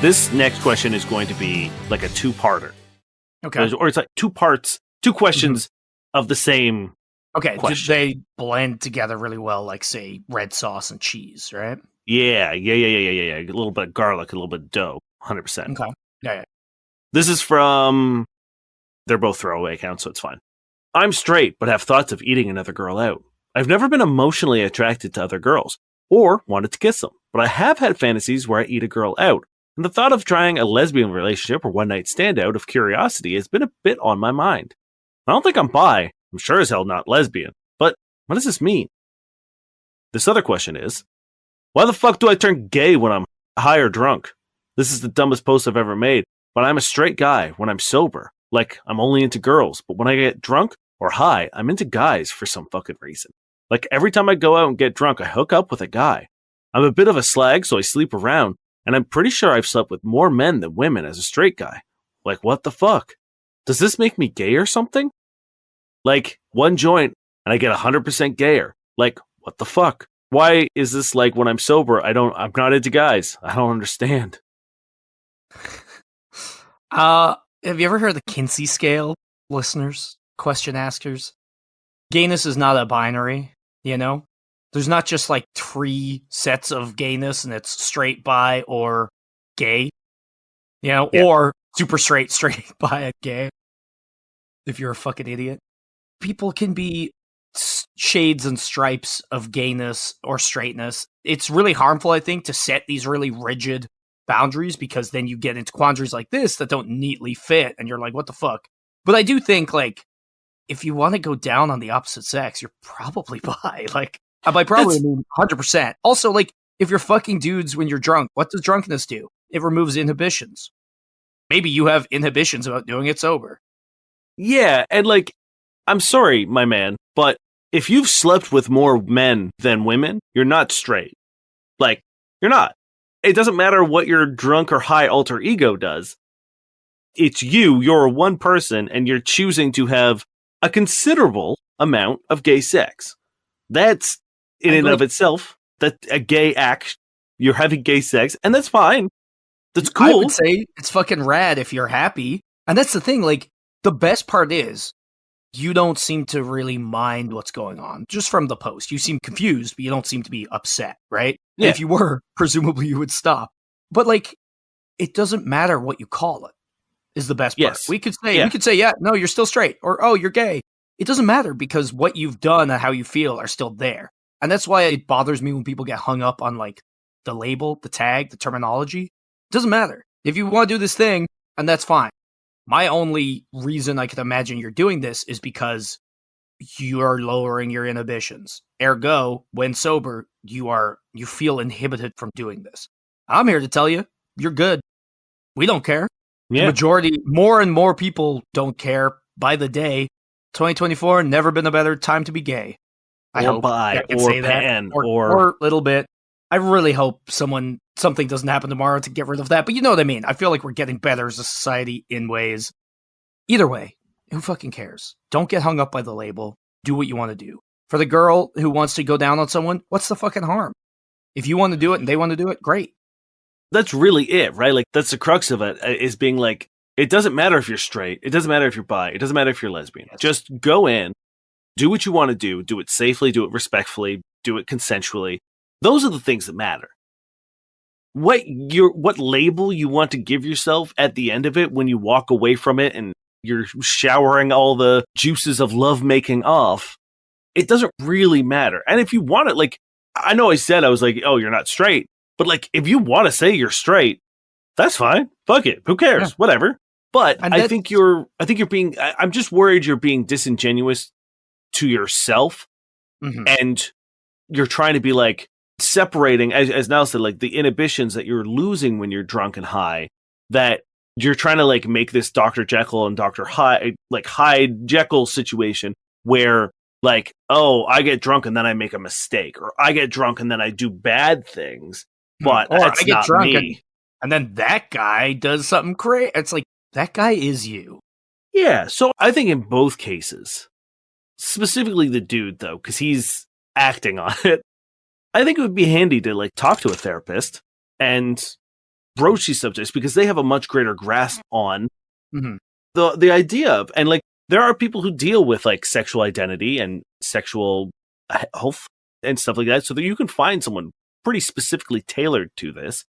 This next question is going to be like a two-parter. Okay. Or it's like two parts, two questions of the same question. They blend together really well, like, say, red sauce and cheese, right? Yeah. A little bit of garlic, a little bit of dough, 100%. Okay. Yeah. This is from. They're both throwaway accounts, so it's fine. I'm straight, but have thoughts of eating another girl out. I've never been emotionally attracted to other girls, or wanted to kiss them, but I have had fantasies where I eat a girl out, and the thought of trying a lesbian relationship or one-night stand out of curiosity has been a bit on my mind. I don't think I'm bi, I'm sure as hell not lesbian, but what does this mean? This other question is, why the fuck do I turn gay when I'm high or drunk? This is the dumbest post I've ever made, but I'm a straight guy when I'm sober. Like, I'm only into girls, but when I get drunk or high, I'm into guys for some fucking reason. Like, every time I go out and get drunk, I hook up with a guy. I'm a bit of a slag, so I sleep around, and I'm pretty sure I've slept with more men than women as a straight guy. Like, what the fuck? Does this make me gay or something? Like, one joint, and I get 100% gayer. Like, what the fuck? Why is this like when I'm sober, I'm not into guys? I don't understand. Have you ever heard of the Kinsey scale, listeners, question askers? Gayness is not a binary, you know? There's not just like 3 sets of gayness and it's straight, bi, or gay, you know, or super straight, bi, and gay. If you're a fucking idiot. People can be shades and stripes of gayness or straightness. It's really harmful, I think, to set these really rigid boundaries, because then you get into quandaries like this that don't neatly fit, and you're like, what the fuck? But I do think, like, if you want to go down on the opposite sex, you're probably bi. Like, by probably, I mean 100%. Also, like, if you're fucking dudes when you're drunk, what does drunkenness do? It removes inhibitions. Maybe you have inhibitions about doing it sober. Yeah, and like, I'm sorry, my man, but if you've slept with more men than women, you're not straight. Like, you're not. It doesn't matter what your drunk or high alter ego does. It's you're one person, and you're choosing to have a considerable amount of gay sex. That's, in and of itself, that a gay act. You're having gay sex, and that's fine. That's cool. I would say it's fucking rad if you're happy. And that's the thing, like, the best part is, you don't seem to really mind what's going on. Just from the post. You seem confused, but you don't seem to be upset, right? Yeah. If you were, presumably you would stop. But, like, it doesn't matter what you call it, is the best part. Yes. We could say, yeah, no, you're still straight. Or, oh, you're gay. It doesn't matter, because what you've done and how you feel are still there. And that's why it bothers me when people get hung up on, like, the label, the tag, the terminology. It doesn't matter. If you want to do this thing, and that's fine. My only reason I could imagine you're doing this is because you're lowering your inhibitions. Ergo, when sober, you feel inhibited from doing this. I'm here to tell you, you're good. We don't care. Yeah. The majority, more and more people don't care by the day. 2024, never been a better time to be gay. I hope bi, I can or say that. pan, or a little bit. I really hope something doesn't happen tomorrow to get rid of that. But you know what I mean. I feel like we're getting better as a society in ways. Either way, who fucking cares? Don't get hung up by the label. Do what you want to do. For the girl who wants to go down on someone, what's the fucking harm? If you want to do it and they want to do it, great. That's really it, right? Like, that's the crux of it, is being like, it doesn't matter if you're straight. It doesn't matter if you're bi. It doesn't matter if you're lesbian. Yes. Just go in, do what you want to do it safely, do it respectfully, do it consensually. Those are the things that matter. What label you want to give yourself at the end of it when you walk away from it and you're showering all the juices of lovemaking off, it doesn't really matter. And if you want it, like, I know I was like, oh, you're not straight. But like, if you want to say you're straight, that's fine. Fuck it. Who cares? Yeah. Whatever. But And I think you're being, I'm just worried you're being disingenuous to yourself. Mm-hmm. And you're trying to be like separating, as Niall said, like the inhibitions that you're losing when you're drunk and high, that you're trying to like make this Dr. Jekyll and Dr. Hyde, like Hyde Jekyll situation where like, oh, I get drunk and then I make a mistake, or I get drunk and then I do bad things, but or that's I get not drunk me. and then that guy does something crazy. It's like, that guy is you. Yeah, so I think in both cases, specifically the dude though, because he's acting on it, I think it would be handy to like talk to a therapist and broach these subjects, because they have a much greater grasp on Mm-hmm. the idea of, and like there are people who deal with like sexual identity and sexual health and stuff like that, so that you can find someone pretty specifically tailored to this.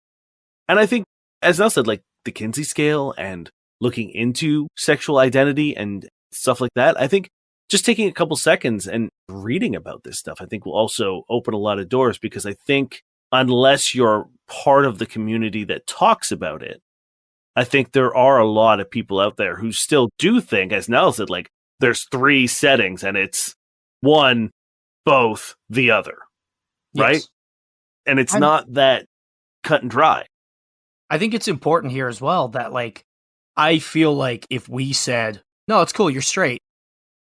And I think, as Nell said, like the Kinsey scale and looking into sexual identity and stuff like that, I think just taking a couple seconds and reading about this stuff, I think will also open a lot of doors, because I think unless you're part of the community that talks about it, I think there are a lot of people out there who still do think, as Nell said, like there's 3 settings and it's one, both, the other, right? Yes. And it's not that cut and dry. I think it's important here as well that, like, I feel like if we said, no, it's cool, you're straight,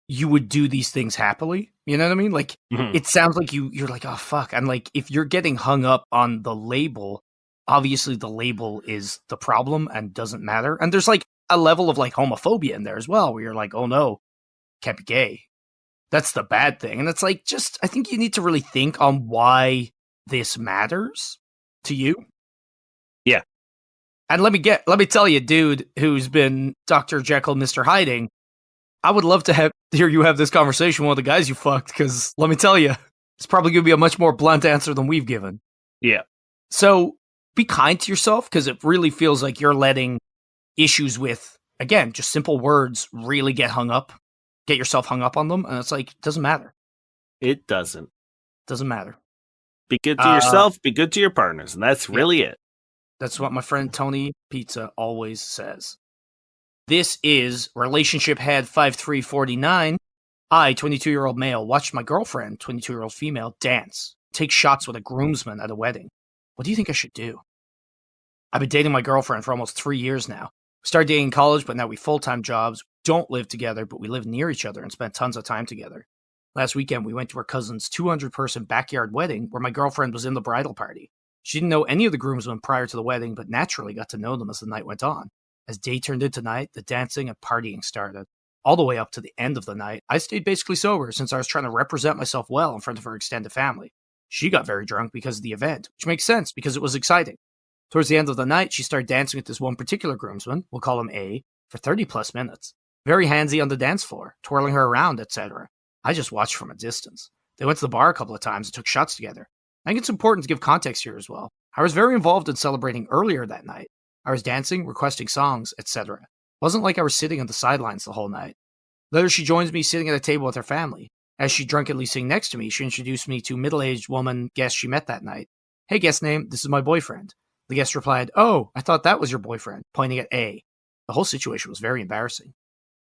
you would do these things happily. You know what I mean? Like, Mhm. it sounds like you're like, oh, fuck. And like, if you're getting hung up on the label, obviously the label is the problem and doesn't matter. And there's like a level of like homophobia in there as well, where you're like, oh no, can't be gay. That's the bad thing. And it's like, just, I think you need to really think on why this matters to you. Yeah. And let me tell you, dude, who's been Dr. Jekyll, Mr. Hiding, I would love to hear you have this conversation with one of the guys you fucked, because let me tell you, it's probably going to be a much more blunt answer than we've given. Yeah. So be kind to yourself, because it really feels like you're letting issues with, again, just simple words really get yourself hung up on them. And it's like, it doesn't matter. It doesn't. Doesn't matter. Be good to yourself, be good to your partners, and that's really it. That's what my friend Tony Pizza always says. This is Relationship Head 5349. I, 22-year-old male, watched my girlfriend, 22-year-old female, dance, take shots with a groomsman at a wedding. What do you think I should do? I've been dating my girlfriend for almost 3 years now. We started dating in college, but now we full-time jobs. We don't live together, but we live near each other and spend tons of time together. Last weekend, we went to her cousin's 200-person backyard wedding where my girlfriend was in the bridal party. She didn't know any of the groomsmen prior to the wedding, but naturally got to know them as the night went on. As day turned into night, the dancing and partying started. All the way up to the end of the night, I stayed basically sober since I was trying to represent myself well in front of her extended family. She got very drunk because of the event, which makes sense because it was exciting. Towards the end of the night, she started dancing with this one particular groomsman, we'll call him A, for 30 plus minutes. Very handsy on the dance floor, twirling her around, etc. I just watched from a distance. They went to the bar a couple of times and took shots together. I think it's important to give context here as well. I was very involved in celebrating earlier that night. I was dancing, requesting songs, etc. It wasn't like I was sitting on the sidelines the whole night. Later, she joins me sitting at a table with her family. As she drunkenly sitting next to me, she introduced me to a middle-aged woman guest she met that night. Hey, guest name, this is my boyfriend. The guest replied, oh, I thought that was your boyfriend, pointing at A. The whole situation was very embarrassing.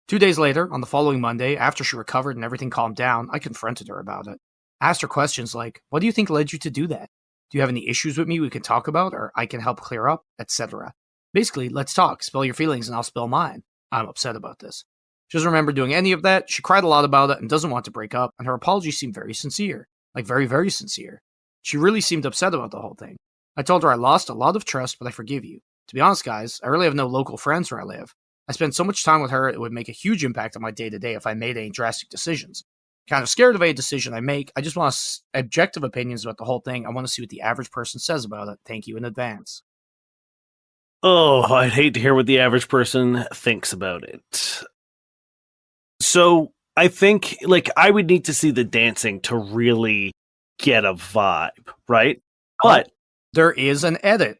2 days later, on the following Monday, after she recovered and everything calmed down, I confronted her about it. I asked her questions like, what do you think led you to do that? Do you have any issues with me we can talk about, or I can help clear up, etc.? Basically, let's talk, spill your feelings, and I'll spill mine. I'm upset about this. She doesn't remember doing any of that, she cried a lot about it, and doesn't want to break up, and her apologies seemed very sincere. Like, very, very sincere. She really seemed upset about the whole thing. I told her I lost a lot of trust, but I forgive you. To be honest, guys, I really have no local friends where I live. I spend so much time with her, it would make a huge impact on my day-to-day if I made any drastic decisions. Kind of scared of any decision I make. I just want objective opinions about the whole thing. I want to see what the average person says about it. Thank you in advance. Oh, I'd hate to hear what the average person thinks about it. So I think, like, I would need to see the dancing to really get a vibe, right? But there is an edit.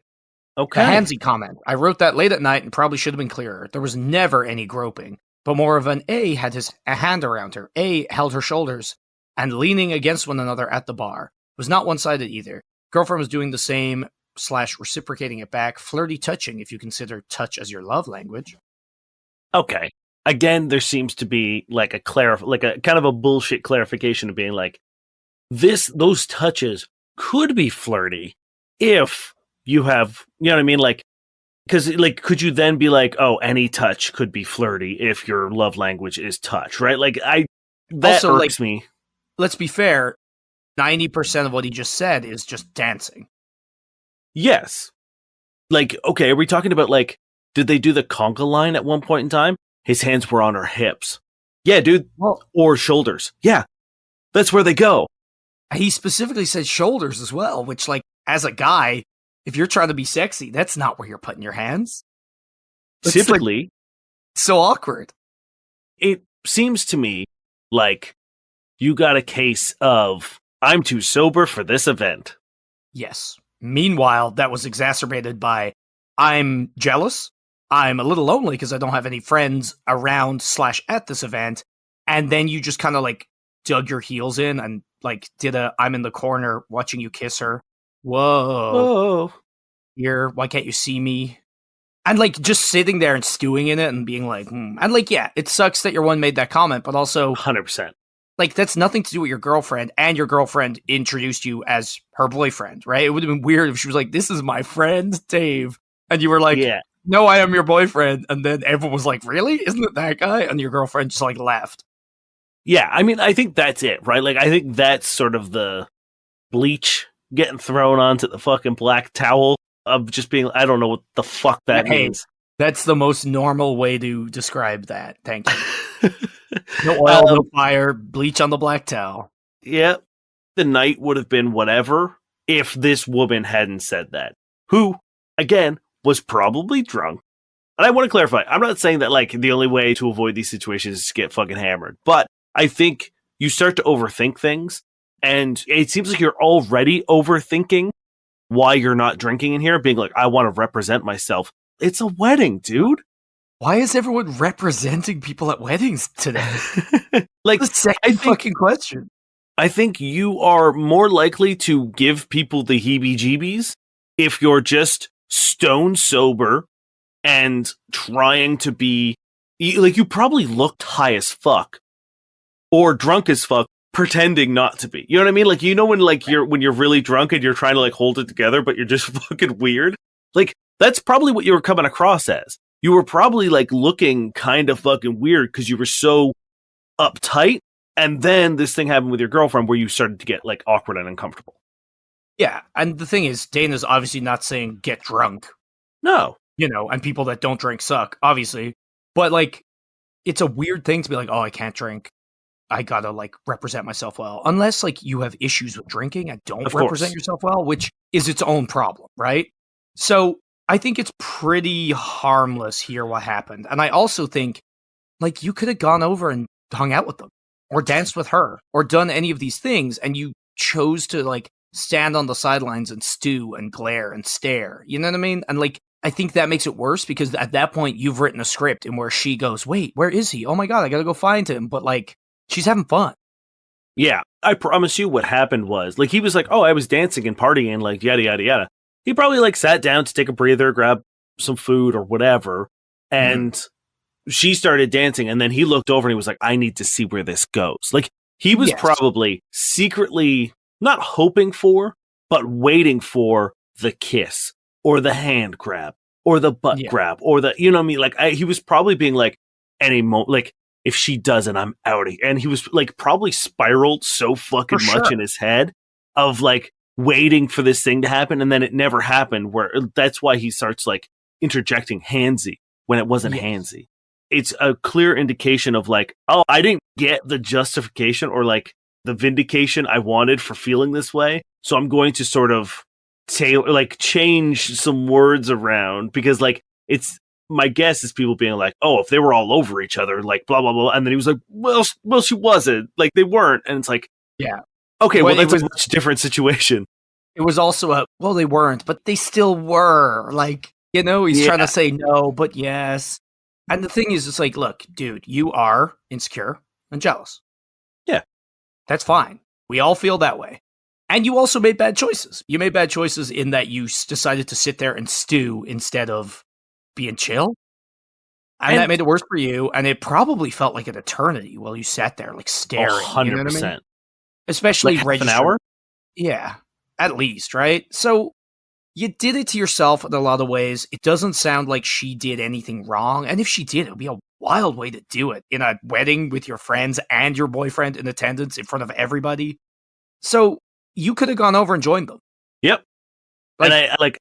Okay. A handsy comment. I wrote that late at night and probably should have been clearer. There was never any groping, but more of an A had a hand around her. A held her shoulders and leaning against one another at the bar. It was not one-sided either. Girlfriend was doing the same / reciprocating it back. Flirty touching if you consider touch as your love language. Okay. Again, there seems to be like a kind of a bullshit clarification of being like, those touches could be flirty if you have, you know what I mean? Like, because, like, could you then be like, oh, any touch could be flirty if your love language is touch, right? Like, that also, irks me. Let's be fair, 90% of what he just said is just dancing. Yes. Like, okay, are we talking about, like, did they do the conga line at one point in time? His hands were on her hips. Yeah, dude. Well, or shoulders. Yeah. That's where they go. He specifically said shoulders as well, which, like, as a guy, if you're trying to be sexy, that's not where you're putting your hands. It's typically. Like, so awkward. It seems to me like you got a case of, I'm too sober for this event. Yes. Meanwhile, that was exacerbated by, I'm jealous, I'm a little lonely because I don't have any friends around / at this event. And then you just kind of like dug your heels in and like did a I'm in the corner watching you kiss her. Whoa. Oh, Here, why can't you see me? And like just sitting there and stewing in it and being like, And like, yeah, it sucks that your one made that comment, but also 100%. like that's nothing to do with your girlfriend, and your girlfriend introduced you as her boyfriend, right? It would have been weird if she was like, "This is my friend Dave," and you were like, Yeah. "No, I am your boyfriend," and then everyone was like, "Really? Isn't it that guy?" And your girlfriend just like laughed. Yeah, I mean, I think that's it, right? Like, I think that's sort of the bleach getting thrown onto the fucking black towel of just being, I don't know what the fuck that Hey, means. That's the most normal way to describe that. Thank you. No oil, no fire, bleach on the black towel. Yeah, the night would have been whatever if this woman hadn't said that. Who, again, was probably drunk. And I want to clarify, I'm not saying that like the only way to avoid these situations is to get fucking hammered, but I think you start to overthink things, and it seems like you're already overthinking why you're not drinking in here, being like, I want to represent myself. It's a wedding, dude. Why is everyone representing people at weddings today? Like, The second fucking question. I think you are more likely to give people the heebie-jeebies if you're just stone sober and trying to be like, you probably looked high as fuck or drunk as fuck pretending not to be. You know what I mean? Like, you know when like when you're really drunk and you're trying to like hold it together but you're just fucking weird? Like, that's probably what you were coming across as. You were probably like looking kind of fucking weird because you were so uptight. And then this thing happened with your girlfriend where you started to get like awkward and uncomfortable. Yeah, and the thing is, Dana's obviously not saying get drunk, No. you know, and people that don't drink suck, obviously. But like, it's a weird thing to be like, oh, I can't drink. I gotta like represent myself well. Unless like you have issues with drinking and don't Of course. represent yourself well, which is its own problem, right? So I think it's pretty harmless here what happened. And I also think like you could have gone over and hung out with them or danced with her or done any of these things, and you chose to like stand on the sidelines and stew and glare and stare. You know what I mean? And like, I think that makes it worse because at that point you've written a script in where she goes, wait, where is he? Oh my God, I gotta go find him. But like, she's having fun. Yeah, I promise you what happened was, like, he was like, oh, I was dancing and partying, like, yada, yada, yada. He probably, like, sat down to take a breather, grab some food or whatever, and she started dancing, and then he looked over and he was like, I need to see where this goes. Like, he was Yes. probably secretly not hoping for, but waiting for the kiss, or the hand grab, or the butt Yeah. grab, or the, you know what I mean? Like, he was probably being like, like, if she doesn't, I'm outie. And he was like probably spiraled so fucking For much sure. in his head of like waiting for this thing to happen. And then it never happened, where that's why he starts like interjecting handsy when it wasn't Yes. handsy. It's a clear indication of like, oh, I didn't get the justification or like the vindication I wanted for feeling this way. So I'm going to sort of change some words around, because like it's, my guess is people being like, oh, if they were all over each other, like blah, blah, blah. And then he was like, well, she wasn't. Like, they weren't. And it's like, Yeah. okay, Well, well, it that's was- a much different situation. It was also well, they weren't, but they still were. Like, you know, he's trying Yeah. to say no, but yes. And the thing is, it's like, look, dude, you are insecure and jealous. Yeah. That's fine. We all feel that way. And you also made bad choices. You made bad choices in that you decided to sit there and stew instead of being chill. And that And- made it worse for you. And it probably felt like an eternity while you sat there, like staring. 100%. You know what I mean? Especially Like half an registered- hour? Yeah, at least, right? So you did it to yourself in a lot of ways. It doesn't sound like she did anything wrong. And if she did, it would be a wild way to do it in a wedding with your friends and your boyfriend in attendance in front of everybody. So you could have gone over and joined them. Yep. Like- and I like,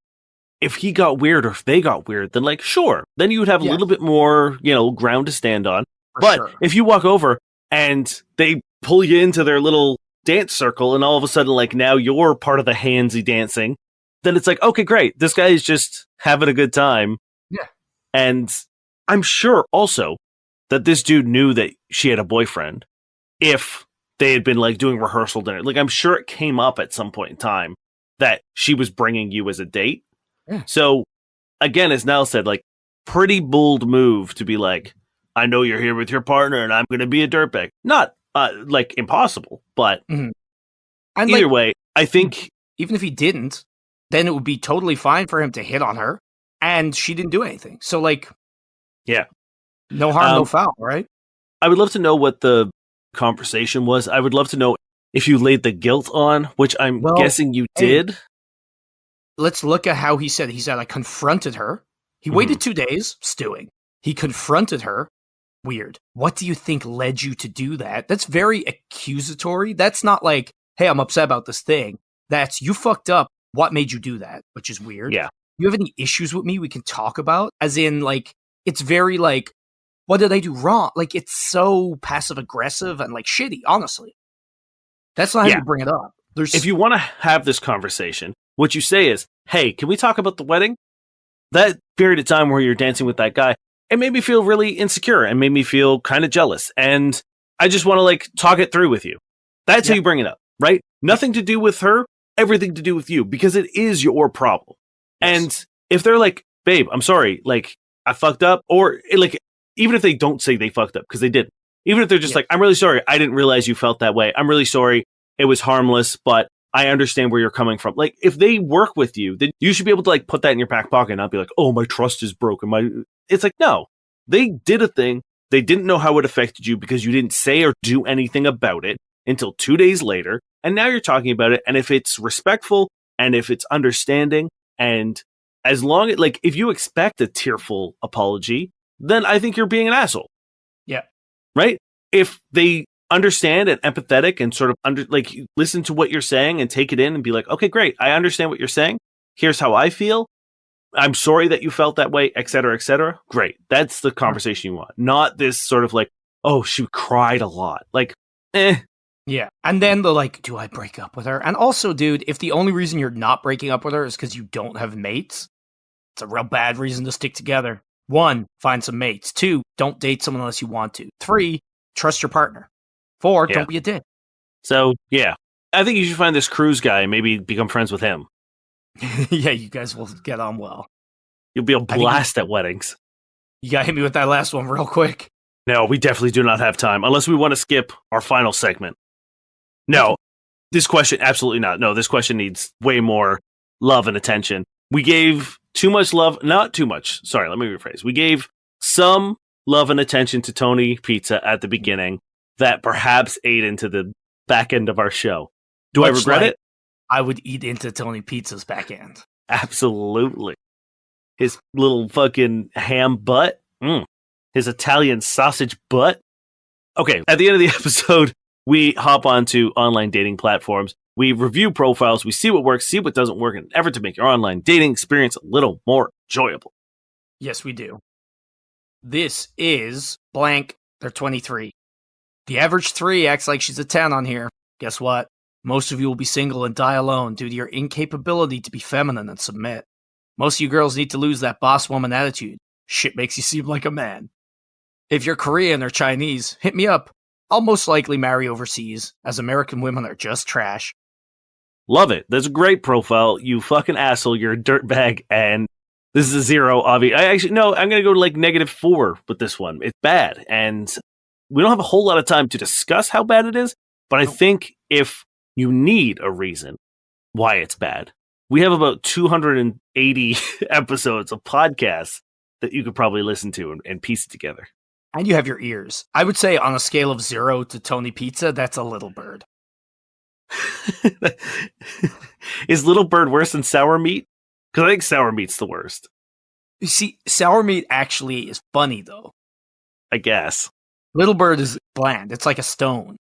if he got weird or if they got weird, then like, sure. Then you would have a Yeah. little bit more, ground to stand on. For But sure. if you walk over and they pull you into their little dance circle and all of a sudden, like, now you're part of the handsy dancing, then it's like, okay, great. This guy is just having a good time. Yeah. And I'm sure also that this dude knew that she had a boyfriend if they had been like doing rehearsal dinner. Like, I'm sure it came up at some point in time that she was bringing you as a date. Yeah. So again, as Nell said, like, pretty bold move to be like, I know you're here with your partner and I'm going to be a dirtbag. Not like impossible, but And either like, way, I think even if he didn't, then it would be totally fine for him to hit on her, and she didn't do anything. So like, Yeah. no harm, no foul, right? I would love to know what the conversation was. I would love to know if you laid the guilt on, which I'm Well, guessing you hey. did. Let's look at how he said it. He said, I confronted her. He waited 2 days, stewing. He confronted her. Weird. What do you think led you to do that? That's very accusatory. That's not like, hey, I'm upset about this thing. That's, you fucked up. What made you do that? Which is weird. Yeah. You have any issues with me we can talk about? As in, like, it's very like, what did I do wrong? Like, it's so passive aggressive and like shitty, honestly. That's not how Yeah. you bring it up. There's If you want to have this conversation, what you say is, hey, can we talk about the wedding? That period of time where you're dancing with that guy, it made me feel really insecure and made me feel kind of jealous. And I just want to like talk it through with you. That's how you bring it up, right? Nothing to do with her, everything to do with you, because it is your problem. Yes. And if they're like, babe, I'm sorry, like I fucked up, or like, even if they don't say they fucked up, because they didn't, even if they're just like, I'm really sorry, I didn't realize you felt that way. I'm really sorry. It was harmless, but I understand where you're coming from. Like, if they work with you, then you should be able to like put that in your back pocket and not be like, oh, my trust is broken. It's like, no, they did a thing. They didn't know how it affected you because you didn't say or do anything about it until 2 days later. And now you're talking about it. And if it's respectful and if it's understanding, and as long as, like, if you expect a tearful apology, then I think you're being an asshole. Yeah. Right? If they understand and empathetic and sort of listen to what you're saying and take it in and be like, okay, great. I understand what you're saying. Here's how I feel. I'm sorry that you felt that way, et cetera, et cetera. Great. That's the conversation you want. Not this sort of like, oh, she cried a lot. Like, Yeah. And then the like, do I break up with her? And also, dude, if the only reason you're not breaking up with her is because you don't have mates, it's a real bad reason to stick together. 1, find some mates. 2, don't date someone unless you want to. 3, trust your partner. 4, Yeah. don't be a dick. So, yeah. I think you should find this Cruz guy and maybe become friends with him. Yeah, you guys will get on well. You'll be a think blast at weddings. You gotta hit me with that last one real quick. No, we definitely do not have time unless we want to skip our final segment. No, this question, absolutely not. No, this question needs way more love and attention. We gave too much love, not too much. Sorry, let me rephrase. We gave some love and attention to Tony Pizza at the beginning that perhaps ate into the back end of our show. Do I Much regret like it? I would eat into Tony Pizza's back end. Absolutely. His little fucking ham butt. His Italian sausage butt. Okay, at the end of the episode, we hop onto online dating platforms. We review profiles. We see what works, see what doesn't work in an effort to make your online dating experience a little more enjoyable. Yes, we do. This is blank. They're 23. The average 3 acts like she's a 10 on here. Guess what? Most of you will be single and die alone due to your incapability to be feminine and submit. Most of you girls need to lose that boss woman attitude. Shit makes you seem like a man. If you're Korean or Chinese, hit me up. I'll most likely marry overseas, as American women are just trash. Love it. That's a great profile. You fucking asshole. You're a dirtbag. And this is a 0, obviously. I'm going to go to like -4 with this one. It's bad. And we don't have a whole lot of time to discuss how bad it is. But I think if you need a reason why it's bad, we have about 280 episodes of podcasts that you could probably listen to and piece it together. And you have your ears. I would say on a scale of 0 to Tony Pizza, that's a little bird. Is Little Bird worse than Sour Meat? Because I think Sour Meat's the worst. You see, Sour Meat actually is funny, though. I guess. Little Bird is bland. It's like a stone.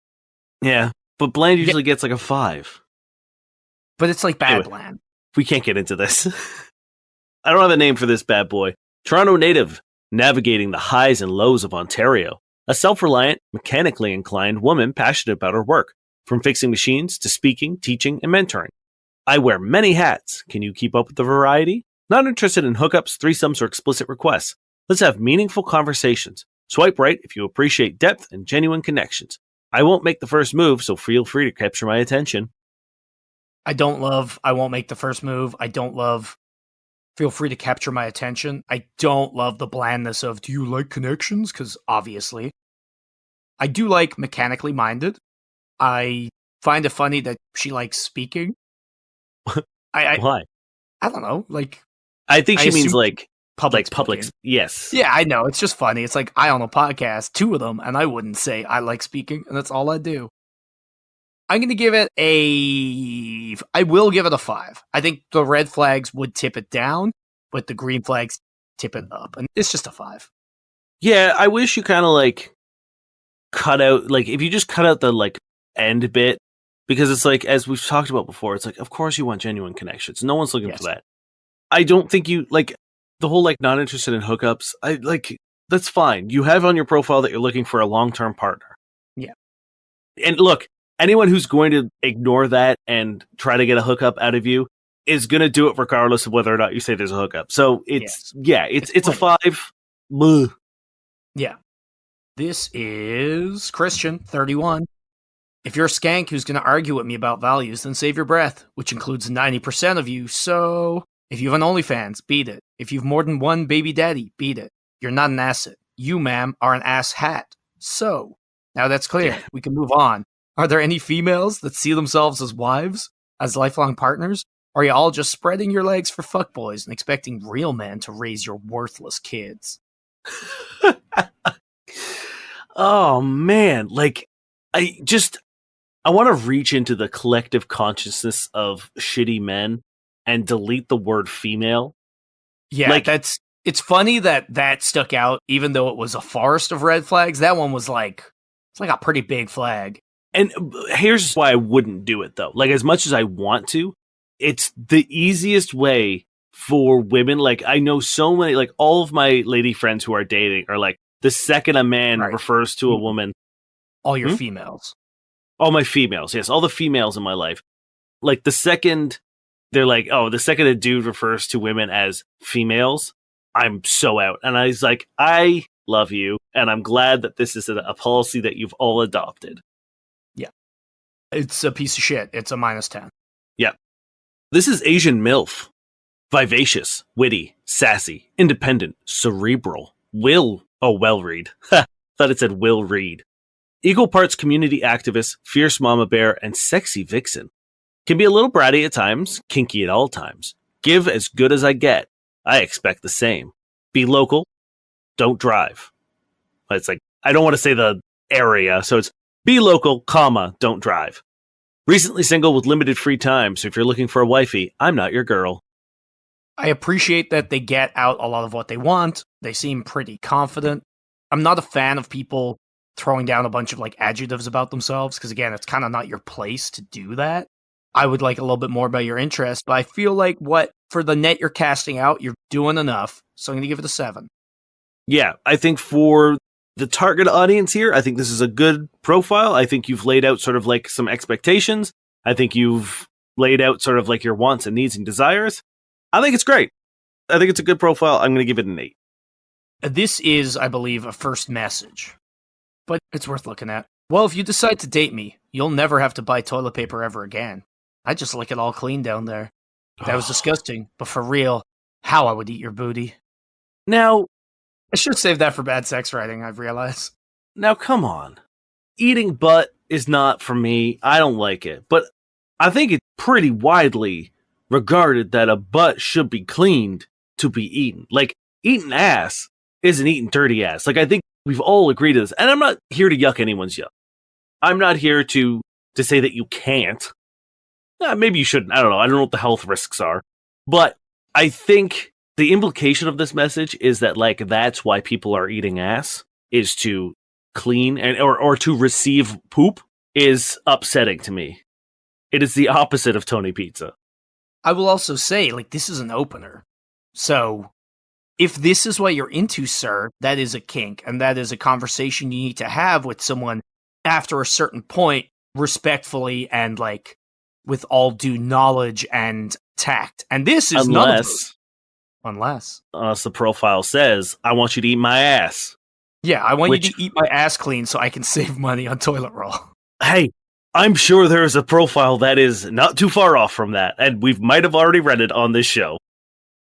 Yeah, but bland usually gets like a 5. But it's like bad Anyway. bland. We can't get into this. I don't have a name for this bad boy. Toronto native, navigating the highs and lows of Ontario. A self-reliant, mechanically inclined woman passionate about her work, from fixing machines to speaking, teaching, and mentoring. I wear many hats. Can you keep up with the variety? Not interested in hookups, threesomes, or explicit requests. Let's have meaningful conversations. Swipe right if you appreciate depth and genuine connections. I won't make the first move, so feel free to capture my attention. I won't make the first move. I don't love Feel free to capture my attention. I don't love the blandness of, do you like connections? Because obviously. I do like mechanically minded. I find it funny that she likes speaking. I Why? I don't know. Like, I think I she means assume like public public. speaking. Yes. Yeah, I know. It's just funny. It's like I own a podcast, 2 of them, and I wouldn't say I like speaking, and that's all I do. I'm going to give it I will give it a 5. I think the red flags would tip it down, but the green flags tip it up, and it's just a 5. Yeah, I wish you kind of like cut out, like if you just cut out the like end bit, because it's like, as we've talked about before, it's like, of course you want genuine connections. No one's looking Yes. for that. I don't think you like the whole like not interested in hookups. I like that's fine. You have on your profile that you're looking for a long-term partner. Yeah. And look, anyone who's going to ignore that and try to get a hookup out of you is going to do it regardless of whether or not you say there's a hookup. So it's it's a 5. Bleh. Yeah. This is Christian, 31. If you're a skank who's going to argue with me about values, then save your breath, which includes 90% of you. So, if you have an OnlyFans, beat it. If you've more than one baby daddy, beat it. You're not an asset. You, ma'am, are an ass hat. So, now that's clear. We can move on. Are there any females that see themselves as wives, as lifelong partners? Or are you all just spreading your legs for fuckboys and expecting real men to raise your worthless kids? Oh man, like I want to reach into the collective consciousness of shitty men and delete the word female. Yeah, Like- it's funny that stuck out, even though it was a forest of red flags. That one was it's like a pretty big flag. And here's why I wouldn't do it though. Like as much as I want to, it's the easiest way for women. Like I know so many, like all of my lady friends who are dating are like, the second a man Right. refers to a woman, All your Hmm? females. all my females, yes, all the females in my life, like the second they're like, oh, the second a dude refers to women as females, I'm so out. And I was like, I love you, and I'm glad that this is a policy that you've all adopted. It's a piece of shit. It's a -10. This is Asian MILF. Vivacious, witty, sassy, independent, cerebral, well read. Thought it said will read. Equal parts community activist, fierce mama bear, and sexy vixen. Can be a little bratty at times, kinky at all times. Give as good as I get. I expect the same. Be local. Don't drive. But it's like, I don't want to say the area, so it's be local, comma, don't drive. Recently single with limited free time, so if you're looking for a wifey, I'm not your girl. I appreciate that they get out a lot of what they want. They seem pretty confident. I'm not a fan of people throwing down a bunch of like adjectives about themselves, because again, it's kind of not your place to do that. I would like a little bit more about your interest, but I feel like for the net you're casting out, you're doing enough. So I'm going to give it a 7. Yeah, I think for the target audience here, I think this is a good profile. I think you've laid out sort of like some expectations. I think you've laid out sort of like your wants and needs and desires. I think it's great. I think it's a good profile. I'm going to give it an 8. This is, I believe, a first message, but it's worth looking at. Well, if you decide to date me, you'll never have to buy toilet paper ever again. I just lick it all clean down there. That was disgusting, but for real, how I would eat your booty. Now, I should have saved that for bad sex writing, I've realized. now, come on. Eating butt is not for me. I don't like it. But I think it's pretty widely regarded that a butt should be cleaned to be eaten. Like, eating ass isn't eating dirty ass. Like, I think we've all agreed to this. And I'm not here to yuck anyone's yuck. I'm not here to say that you can't. Maybe you shouldn't. I don't know. I don't know what the health risks are. But I think the implication of this message is that, like, that's why people are eating ass, is to clean or to receive poop, is upsetting to me. It is the opposite of Tony Pizza. I will also say, like, this is an opener. So, if this is what you're into, sir, that is a kink, and that is a conversation you need to have with someone after a certain point, respectfully and, like, with all due knowledge and tact. And this is none of those. Unless the profile says, I want you to eat my ass. Yeah, I want Which- you to eat my ass clean so I can save money on toilet roll. Hey, I'm sure there's a profile that is not too far off from that, and we might have already read it on this show.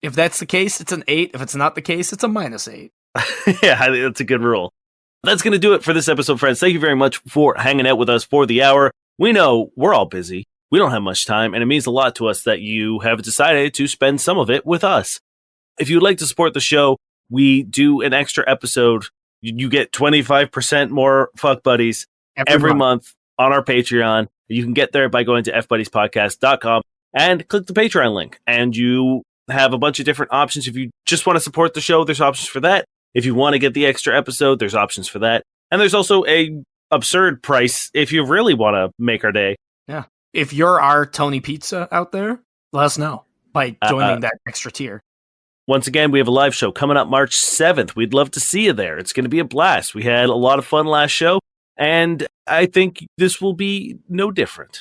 If that's the case, it's an 8. If it's not the case, it's a -8. Yeah, I think that's a good rule. That's going to do it for this episode, friends. Thank you very much for hanging out with us for the hour. We know we're all busy. We don't have much time, and it means a lot to us that you have decided to spend some of it with us. If you'd like to support the show, we do an extra episode. You get 25% more Fuck Buddies every month on our Patreon. You can get there by going to fbuddiespodcast.com and click the Patreon link. And you have a bunch of different options. If you just want to support the show, there's options for that. If you want to get the extra episode, there's options for that. And there's also a absurd price if you really want to make our day. Yeah. If you're our Tony Pizza out there, let us know by joining that extra tier. Once again, we have a live show coming up March 7th. We'd love to see you there. It's going to be a blast. We had a lot of fun last show, and I think this will be no different.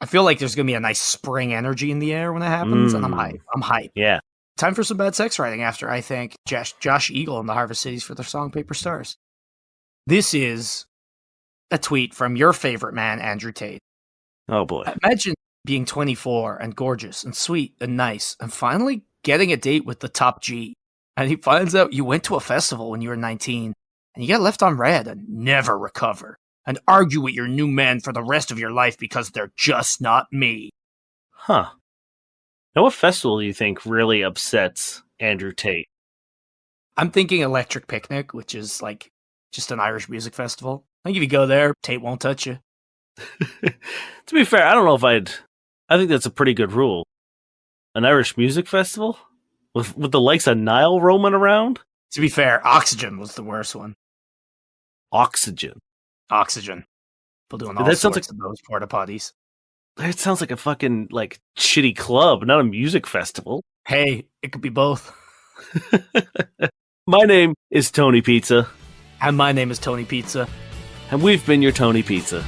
I feel like there's going to be a nice spring energy in the air when it happens, and I'm hyped. I'm hyped. Yeah. Time for some bad sex writing after I thank Josh Eagle and the Harvest Cities for their song Paper Stars. This is a tweet from your favorite man, Andrew Tate. Oh, boy. Imagine being 24 and gorgeous and sweet and nice and finally getting a date with the top G. And he finds out you went to a festival when you were 19 and you get left on red and never recover and argue with your new men for the rest of your life because they're just not me. Huh. Now, what festival do you think really upsets Andrew Tate? I'm thinking Electric Picnic, which is like just an Irish music festival. I think if you go there, Tate won't touch you. To be fair, I don't know if I think that's a pretty good rule. An Irish music festival? With the likes of Nile roaming around? To be fair, Oxygen was the worst one. Oxygen. People doing all That sounds sorts of those porta potties. It sounds like a fucking, shitty club, not a music festival. Hey, it could be both. My name is Tony Pizza. And my name is Tony Pizza. And we've been your Tony Pizza.